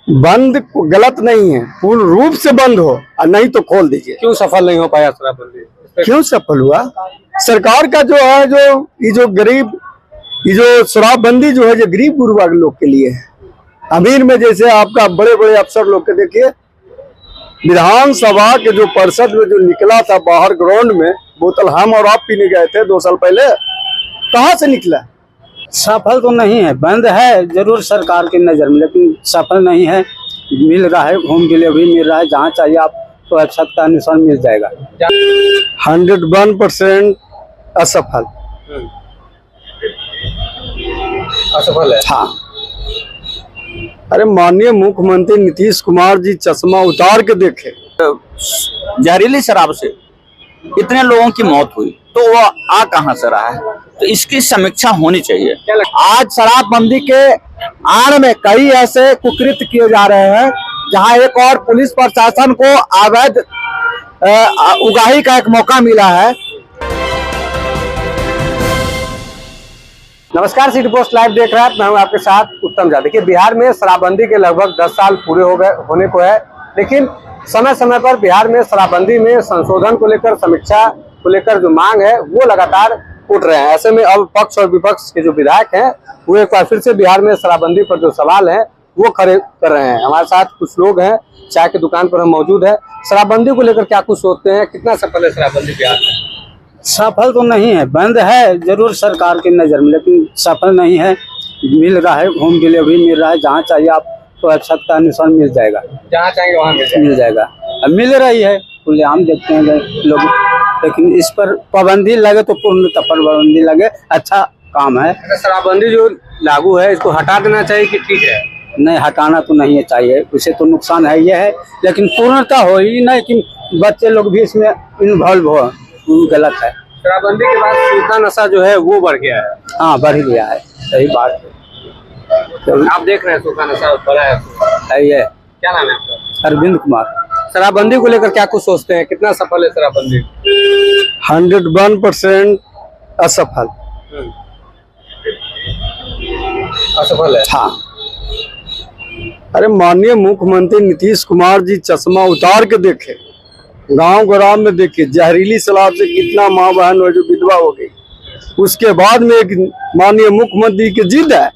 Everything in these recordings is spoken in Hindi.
बंद गलत नहीं है, पूर्ण रूप से बंद हो और नहीं तो खोल दीजिए। क्यों सफल नहीं हो पाया शराबबंदी? क्यों सफल हुआ? सरकार का जो है, जो गरीब, ये जो शराबबंदी जो है, जो गरीब गुरबा लोग के लिए है। अमीर में जैसे आपका बड़े बड़े अफसर लोग के देखिए, विधानसभा के जो परिषद में जो निकला था बाहर ग्राउंड में, बोतल हम और आप पीने गए थे 2 साल पहले, कहाँ से निकला? सफल तो नहीं है, बंद है जरूर सरकार की नज़र में, लेकिन सफल नहीं है। मिल रहा है, होम डिलीवरी मिल रहा है, जहाँ चाहिए आपको आवश्यकता अनुसार मिल जाएगा। 101% असफल। असफल है। हाँ, अरे माननीय मुख्यमंत्री नीतीश कुमार जी चश्मा उतार के देखे। जहरीली शराब से इतने लोगों की मौत हुई तो वो आ कहां से रहा है? तो इसकी समीक्षा होनी चाहिए। आज शराबबंदी के आड़ में कई ऐसे कुकृत्य किए जा रहे हैं, जहां एक और पुलिस प्रशासन को अवैध उगाही का एक मौका मिला है। नमस्कार, सिटी पोस्ट लाइव देख रहे हैं, मैं हूं आपके साथ उत्तम झा। देखिए, बिहार में शराबबंदी के लगभग 10 साल पूरे होने को है, लेकिन समय समय पर बिहार में शराबबंदी में संशोधन को लेकर, समीक्षा को लेकर जो मांग है वो लगातार उठ रहे हैं। ऐसे में अब पक्ष और विपक्ष के जो विधायक हैं वो एक बार फिर से बिहार में शराबबंदी पर जो सवाल है वो खड़े कर रहे हैं। हमारे साथ कुछ लोग हैं, चाय की दुकान पर हम मौजूद है। शराबबंदी को लेकर क्या कुछ सोचते हैं? कितना सफल है शराबबंदी बिहार में? सफल तो नहीं है, बंद है जरूर सरकार की नज़र में, लेकिन सफल नहीं है। मिल रहा है, होम डिलीवरी मिल रहा है, जहाँ चाहिए आपको आवश्यकता अनुसार मिल जाएगा। जहाँ चाहेंगे वहाँ मिल जाएगा। अब मिल रही है, खुलेआम देखते हैं लोग, लेकिन इस पर पाबंदी लगे तो पूर्णतः पाबंदी लगे, अच्छा काम है। शराबबंदी जो लागू है इसको हटा देना चाहिए कि ठीक है? नहीं, हटाना तो नहीं चाहिए, उसे तो नुकसान है ये है, लेकिन पूर्णतः हो ही नहीं कि बच्चे लोग भी इसमें इन्वॉल्व हो, गलत है। शराबबंदी के बाद सूखा नशा जो है वो बढ़ गया है। हाँ, बढ़ गया है, सही बात है। तो आप देख रहे हैं सूखा नशा बढ़ा है। ये क्या नाम है आपका? अरविंद कुमार। शराबबंदी को लेकर क्या कुछ सोचते हैं? कितना सफल है शराबबंदी? 101% असफल। असफल है। हाँ, अरे माननीय मुख्यमंत्री नीतीश कुमार जी चश्मा उतार के देखे, गांव ग्राम में देखे, जहरीली शराब से कितना माँ बहन जो विधवा हो गई। उसके बाद में एक माननीय मुख्यमंत्री की जिद है,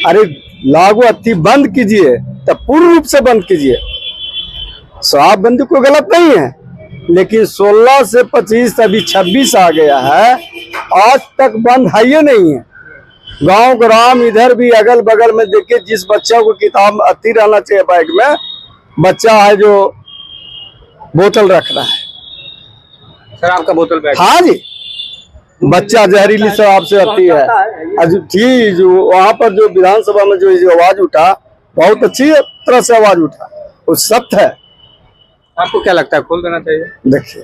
अरे लागू अति बंद कीजिए, तब पूर्ण रूप से बंद कीजिए। शराबबंदी कोई गलत नहीं है, लेकिन 16 से 25 अभी 26 आ गया है, आज तक बंद है ही नहीं है। गांव ग्राम इधर भी अगल बगल में देखिए, जिस बच्चा को किताब अति रहना चाहिए बैग में, बच्चा है जो बोतल रख रहा है, शराब का बोतल बैग। हाँ जी, बच्चा जहरीली शराब से अति है। जी, जो वहाँ पर जो विधानसभा में जो आवाज उठा, बहुत अच्छी तरह से आवाज उठा, वो सत्य है। आपको क्या लगता है, खोल देना चाहिए? देखिए,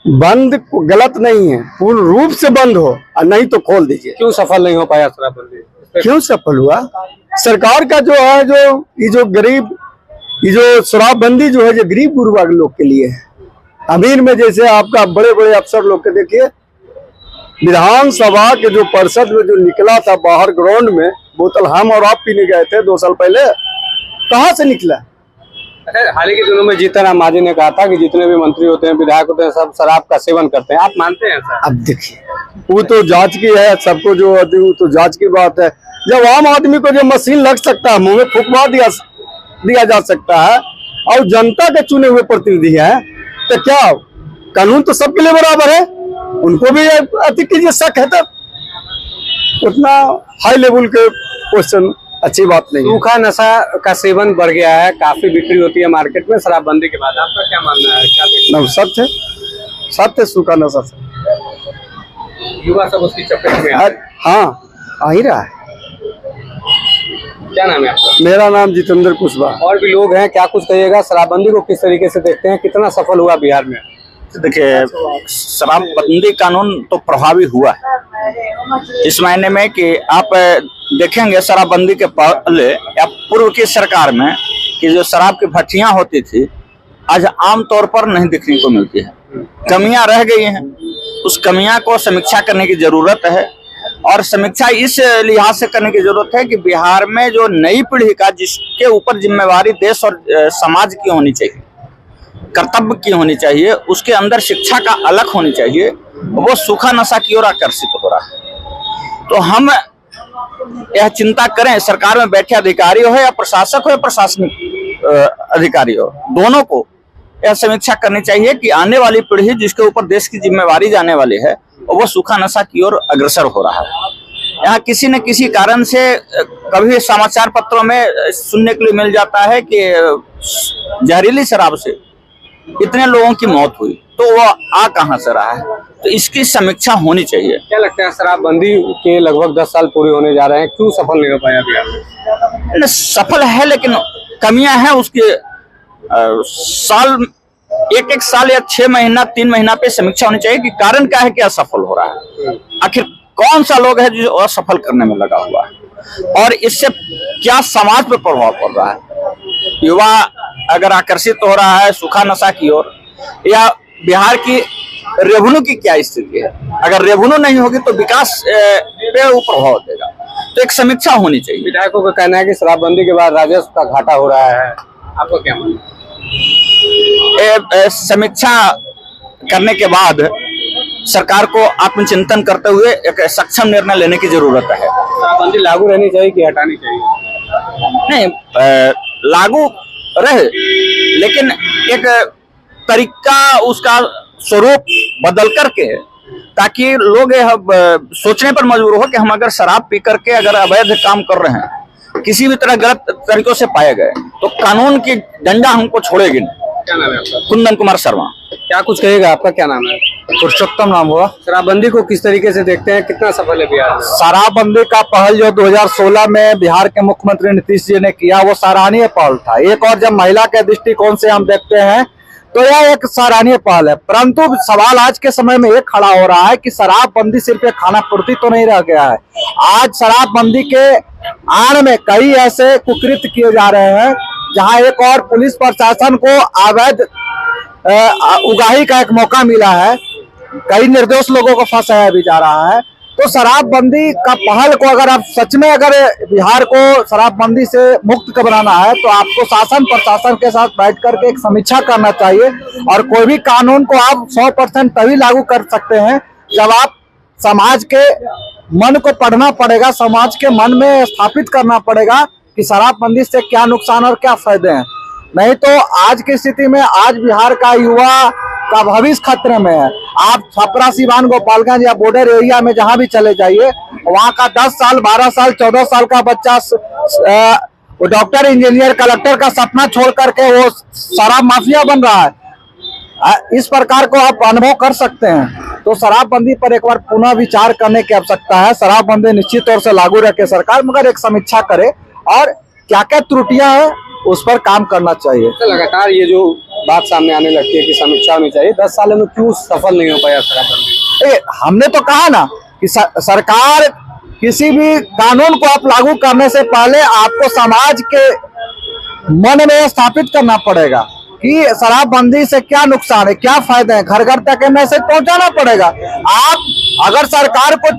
बंद गलत नहीं है, पूर्ण रूप से बंद हो और नहीं तो खोल दीजिए। क्यों सफल नहीं हो पाया शराबबंदी? क्यों सफल हुआ? सरकार का जो है, जो गरीब, ये जो शराबबंदी जो है, जो गरीब गुरबा लोग के लिए है। अमीर में जैसे आपका बड़े बड़े अफसर लोग के देखिए, विधानसभा के जो परिषद में जो निकला था बाहर ग्राउंड में, बोतल हम और आप पीने गए थे 2 साल पहले, कहाँ से निकला? हाल ही के दिनों में जीतन राम मांझी ने कहा था कि जितने भी मंत्री होते हैं, विधायक होते हैं, सब शराब का सेवन करते हैं। आप मानते हैं सर? अब देखिए, वो तो जांच की है, सबको जो वो तो जांच की बात है। जब आम आदमी को जो मशीन लग सकता है, मुंह में फुकवा दिया जा सकता है, और जनता के चुने हुए प्रतिनिधि हैं, तो क्या कानून तो सबके लिए बराबर है? उनको भी अति कीजिए, शक है तब। उतना हाई लेवल के क्वेश्चन अच्छी बात नहीं है। सूखा नशा का सेवन बढ़ गया है, काफी बिक्री होती है मार्केट में शराबबंदी के बाद। आपका क्या मानना है? क्या देखना? सत्य सूखा नशा से युवा सब उसकी चपेट में। हाँ, आ ही रहा है। क्या नाम है आपका? मेरा नाम जितेंद्र कुशवाहा। और भी लोग हैं, क्या कुछ कहिएगा? शराबबंदी को किस तरीके से देखते हैं? कितना सफल हुआ बिहार में? देखिए, शराबबंदी कानून तो प्रभावी हुआ है इस मायने में कि आप देखेंगे शराबबंदी के पहले या पूर्व की सरकार में कि जो शराब की भट्टियां होती थी, आज आमतौर पर नहीं देखने को मिलती है। कमियां रह गई हैं, उस कमियां को समीक्षा करने की जरूरत है। और समीक्षा इस लिहाज से करने की जरूरत है कि बिहार में जो नई पीढ़ी का जिसके ऊपर जिम्मेवारी देश और समाज की होनी चाहिए, कर्तव्य की होनी चाहिए, उसके अंदर शिक्षा का अलग होनी चाहिए, वो सूखा नशा की ओर आकर्षित हो रहा है। तो हम यह चिंता करें, सरकार में बैठे अधिकारी हो या प्रशासक हो या प्रशासनिक अधिकारी हो, दोनों को यह समीक्षा करनी चाहिए कि आने वाली पीढ़ी जिसके ऊपर देश की जिम्मेवारी जाने वाली है वो सूखा नशा की ओर अग्रसर हो रहा है। यहाँ किसी न किसी कारण से कभी समाचार पत्रों में सुनने के लिए मिल जाता है कि जहरीली शराब से इतने लोगों की मौत हुई, तो वो आ कहां से रहा है? तो इसकी समीक्षा होनी चाहिए। क्या लगता है शराबबंदी के लगभग 10 साल पूरे होने जा रहे हैं, क्यों सफल नहीं हो पाया बिहार में? सफल है लेकिन कमियां हैं उसके। साल एक साल या 6 महीना 3 महीना पे समीक्षा होनी चाहिए कि कारण क्या है कि असफल हो रहा है, आखिर कौन सा लोग है जो असफल करने में लगा हुआ है और इससे क्या समाज पर प्रभाव पड़ रहा है। युवा अगर आकर्षित हो रहा है सूखा नशा की ओर, या बिहार की रेवेन्यू की क्या स्थिति है, अगर रेवेन्यू नहीं होगी तो विकास पे वो प्रभाव देगा। तो एक समीक्षा होनी चाहिए। विधायकों का कहना है कि शराबबंदी के बाद राजस्व का घाटा हो रहा है, आपको क्या मानना है? समीक्षा करने के बाद सरकार को आत्मचिंतन करते हुए एक सक्षम निर्णय लेने की जरूरत है। शराबबंदी लागू रहनी चाहिए कि हटानी चाहिए? नहीं, लागू रहे लेकिन एक तरीका उसका स्वरूप बदल करके, ताकि लोग यह सोचने पर मजबूर हो कि हम अगर शराब पी करके अगर अवैध काम कर रहे हैं, किसी भी तरह गलत तरीकों से पाए गए, तो कानून की डंडा हमको छोड़ेगी नहीं। क्या नाम है आपका? कुंदन कुमार शर्मा। क्या कुछ कहेगा? आपका क्या नाम है? पुरुषोत्तम नाम हुआ। शराबबंदी को किस तरीके से देखते हैं, कितना सफल है बिहार? शराबबंदी का पहल जो 2016 में बिहार के मुख्यमंत्री नीतीश जी ने किया वो सराहनीय पहल था। एक और जब महिला के दृष्टिकोण से हम देखते हैं तो यह एक सराहनीय पहल है, परंतु सवाल आज के समय में ये खड़ा हो रहा है कि शराबबंदी सिर्फ एक खानापूर्ति तो नहीं रह गया है। आज शराबबंदी के आड़ में कई ऐसे कुकृत्य किए जा रहे हैं जहां एक और पुलिस प्रशासन को अवैध उगाही का एक मौका मिला है, कई निर्दोष लोगों को फंसाया भी जा रहा है। तो शराबबंदी का पहल को अगर आप सच में अगर बिहार को शराबबंदी से मुक्त बनाना है तो आपको शासन प्रशासन के साथ बैठ करके एक समीक्षा करना चाहिए। और कोई भी कानून को आप 100% तभी लागू कर सकते हैं जब आप समाज के मन को पढ़ना पड़ेगा, समाज के मन में स्थापित करना पड़ेगा कि शराबबंदी से क्या नुकसान और क्या फायदे हैं। नहीं तो आज की स्थिति में आज बिहार का युवा का भविष्य खतरे में है। आप छपरा, सिवान, गोपालगंज या बॉर्डर एरिया में जहां भी चले जाइए, वहां का 10 साल 12 साल 14 साल का बच्चा वो डॉक्टर, इंजीनियर, कलेक्टर का सपना छोड़ करके वो शराब माफिया बन रहा है। इस प्रकार को आप अनुभव कर सकते हैं। तो शराबबंदी पर एक बार पुनः विचार करने की आवश्यकता है। शराबबंदी निश्चित तौर से लागू रखे सरकार, मगर एक समीक्षा करे और क्या क्या त्रुटियां हैं उस पर काम करना चाहिए। तो लगातार ये जो बात सामने आने लगती है कि समीक्षा होनी चाहिए, 10 सालों में क्यों सफल नहीं हो पाया शराबबंदी? हमने तो कहा ना कि सरकार किसी भी कानून को आप लागू करने से पहले आपको समाज के मन में स्थापित करना पड़ेगा कि शराबबंदी से क्या नुकसान है, क्या फायदे हैं, घर घर तक मैसेज पहुंचाना पड़ेगा। आप अगर सरकार को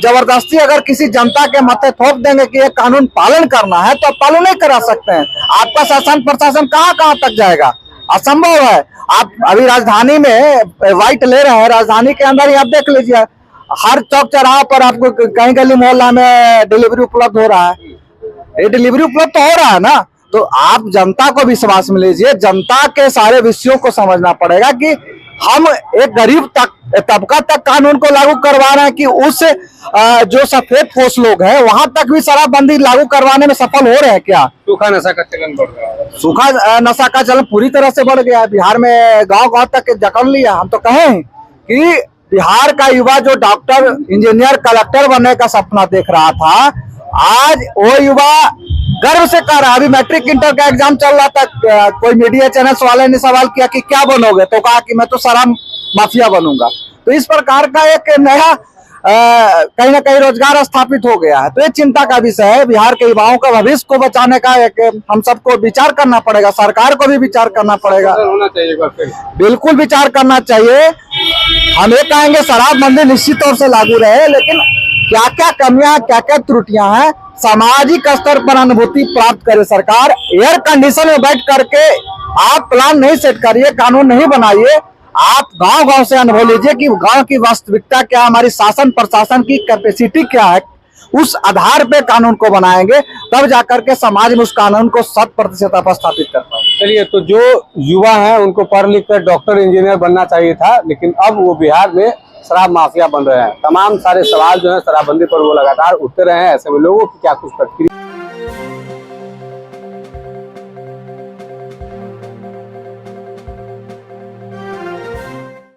जबरदस्ती अगर किसी जनता के माथे थोप देंगे कि ये कानून पालन करना है तो आप पालन नहीं करा सकते हैं। आपका शासन प्रशासन कहाँ कहाँ तक जाएगा, असंभव है। आप अभी राजधानी में वाइट ले रहे हैं, राजधानी के अंदर ही आप देख लीजिए, हर चौक चौराहा पर आपको कहीं गली मोहल्ला में डिलीवरी उपलब्ध हो रहा है। ये डिलीवरी उपलब्ध तो हो रहा है ना, तो आप जनता को विश्वास में लीजिए। जनता के सारे विषयों को समझना पड़ेगा कि हम एक गरीब तबका तक कानून को लागू करवा रहे हैं कि उस जो सफेद पोश लोग हैं वहां तक भी शराबबंदी लागू करवाने में सफल हो रहे हैं क्या? सूखा नशा का चलन बढ़ रहा है। सूखा नशा का चलन पूरी तरह से बढ़ गया है। बिहार में गांव गांव तक जकड़ लिया। हम तो कहें कि बिहार का युवा जो डॉक्टर, इंजीनियर, कलेक्टर बनने का सपना देख रहा था, आज वो युवा गर्व से कह रहा है। अभी मैट्रिक इंटर का एग्जाम चल रहा था, कोई मीडिया चैनल्स वाले ने सवाल किया कि क्या बनोगे, तो कहा कि मैं तो शराब माफिया बनूंगा। तो इस प्रकार का एक नया कहीं ना कहीं रोजगार स्थापित हो गया है। तो ये चिंता का विषय है। बिहार के युवाओं का भविष्य को बचाने का एक हम सबको विचार करना पड़ेगा, सरकार को भी विचार करना पड़ेगा। होना चाहिए एक बार फिर। बिल्कुल विचार करना चाहिए। हम ये कहेंगे शराबबंदी निश्चित तौर से लागू रहे, लेकिन क्या क्या कमियां, क्या क्या त्रुटियां हैं, सामाजिक स्तर पर अनुभूति प्राप्त करे सरकार। एयर कंडीशन में बैठ करके आप प्लान नहीं सेट करिए, कानून नहीं बनाइए, आप गांव गांव से अनुभव लीजिए कि गांव की वास्तविकता क्या है, हमारी शासन प्रशासन की कैपेसिटी क्या है, उस आधार पे कानून को बनाएंगे, तब जाकर के समाज में उस कानून को 100% स्थापित कर पाएंगे। चलिए, तो जो युवा हैं उनको पढ़ लिख कर डॉक्टर इंजीनियर बनना चाहिए था, लेकिन अब वो बिहार में शराब माफिया बन रहे हैं। तमाम सारे सवाल जो है शराबबंदी पर वो लगातार उठते रहे हैं। ऐसे में लोगों की क्या कुछ प्रतिक्रिया